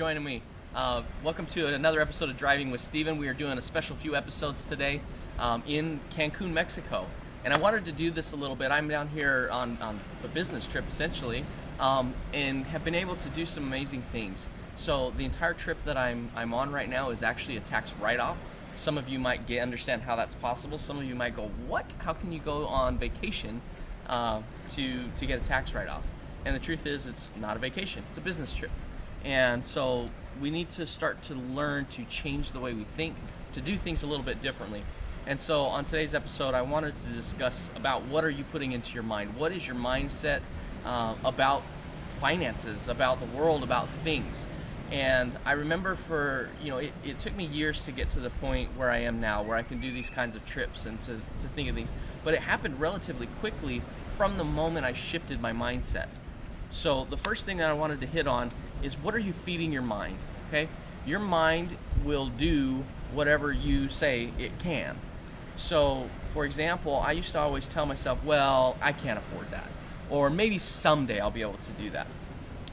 joining me. Welcome to another episode of Driving with Steven. We are doing a special few episodes today in Cancun, Mexico. And I wanted to do this a little bit. I'm down here on a business trip, essentially, and have been able to do some amazing things. So the entire trip that I'm on right now is actually a tax write-off. Some of you might understand how that's possible. Some of you might go, what? How can you go on vacation to get a tax write-off? And the truth is, it's not a vacation. It's a business trip. And so we need to start to learn to change the way we think, to do things a little bit differently. And so on today's episode, I wanted to discuss about what are you putting into your mind? What is your mindset about finances, about the world, about things? And I remember it took me years to get to the point where I am now, where I can do these kinds of trips and to think of things. But it happened relatively quickly from the moment I shifted my mindset. So the first thing that I wanted to hit on is, what are you feeding your mind? Okay, your mind will do whatever you say it can. So for example, I used to always tell myself, well, I can't afford that, or maybe someday I'll be able to do that.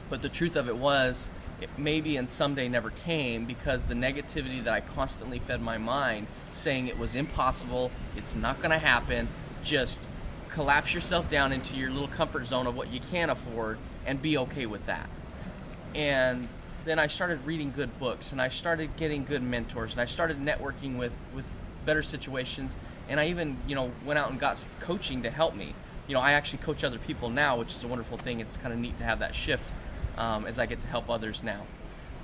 But the truth of it was, maybe and someday never came, because the negativity that I constantly fed my mind, saying it was impossible, it's not going to happen, just collapse yourself down into your little comfort zone of what you can afford and be okay with that. And then I started reading good books, and I started getting good mentors, and I started networking with better situations, and I even went out and got coaching to help me. I actually coach other people now, which is a wonderful thing. It's kind of neat to have that shift as I get to help others now.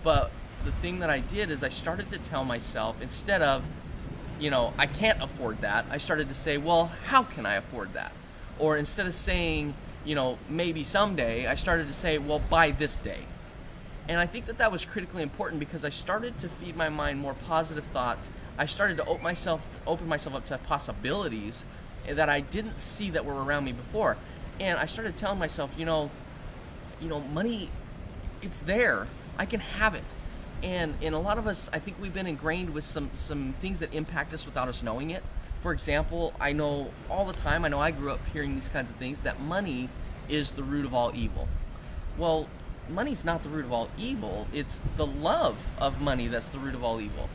But the thing that I did is I started to tell myself, instead of I can't afford that, I started to say, well, how can I afford that? Or instead of saying maybe someday, I started to say, well, by this day. And I think that was critically important, because I started to feed my mind more positive thoughts. I started to open myself up to possibilities that I didn't see that were around me before. And I started telling myself, money, it's there. I can have it. And a lot of us, I think we've been ingrained with some things that impact us without us knowing it. For example, I know all the time, I grew up hearing these kinds of things, that money is the root of all evil. Well, money's not the root of all evil. It's the love of money that's the root of all evil.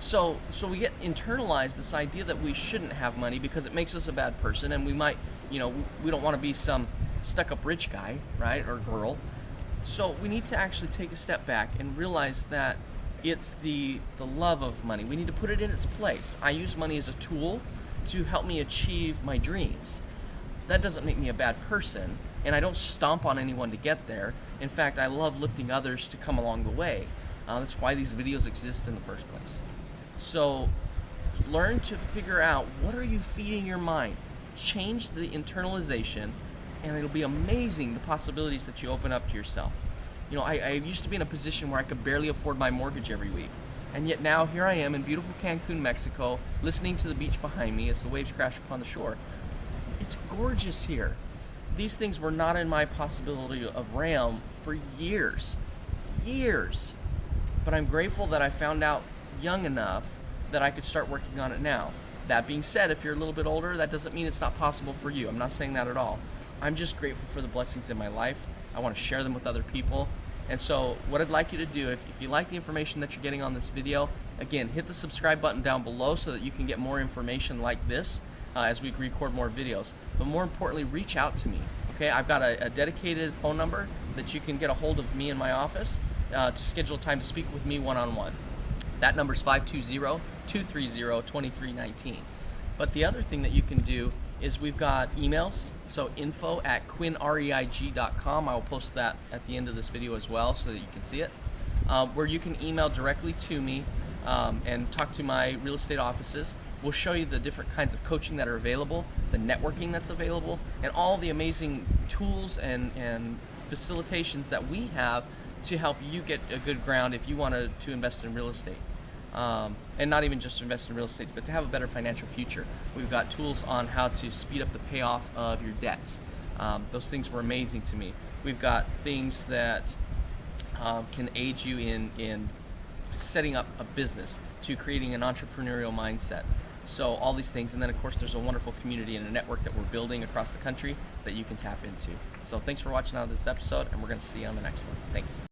So we get internalized this idea that we shouldn't have money because it makes us a bad person, and we might, we don't want to be some stuck-up rich guy, right, or girl. So we need to actually take a step back and realize that it's the love of money. We need to put it in its place. I use money as a tool to help me achieve my dreams. That doesn't make me a bad person, and I don't stomp on anyone to get there. In fact, I love lifting others to come along the way. That's why these videos exist in the first place. So learn to figure out, what are you feeding your mind? Change the internalization, and it'll be amazing the possibilities that you open up to yourself. I used to be in a position where I could barely afford my mortgage every week. And yet now here I am in beautiful Cancun, Mexico, listening to the beach behind me as the waves crash upon the shore. It's gorgeous here. These things were not in my possibility of realm for years. But I'm grateful that I found out young enough that I could start working on it now. That being said, if you're a little bit older, that doesn't mean it's not possible for you. I'm not saying that at all. I'm just grateful for the blessings in my life. I want to share them with other people. And so what I'd like you to do, if you like the information that you're getting on this video, again, hit the subscribe button down below so that you can get more information like this as we record more videos. But more importantly, reach out to me. Okay, I've got a dedicated phone number that you can get a hold of me in my office to schedule time to speak with me one-on-one. That number is 520-230-2319. But the other thing that you can do is, we've got emails, so info@quinnreig.com. I will post that at the end of this video as well so that you can see it, where you can email directly to me and talk to my real estate offices. We'll show you the different kinds of coaching that are available, the networking that's available, and all the amazing tools and facilitations that we have to help you get a good ground if you want to invest in real estate. And not even just to invest in real estate, but to have a better financial future. We've got tools on how to speed up the payoff of your debts. Those things were amazing to me. We've got things that can aid you in setting up a business, to creating an entrepreneurial mindset. So all these things, and then of course there's a wonderful community and a network that we're building across the country that you can tap into. So thanks for watching out this episode, and we're going to see you on the next one. Thanks.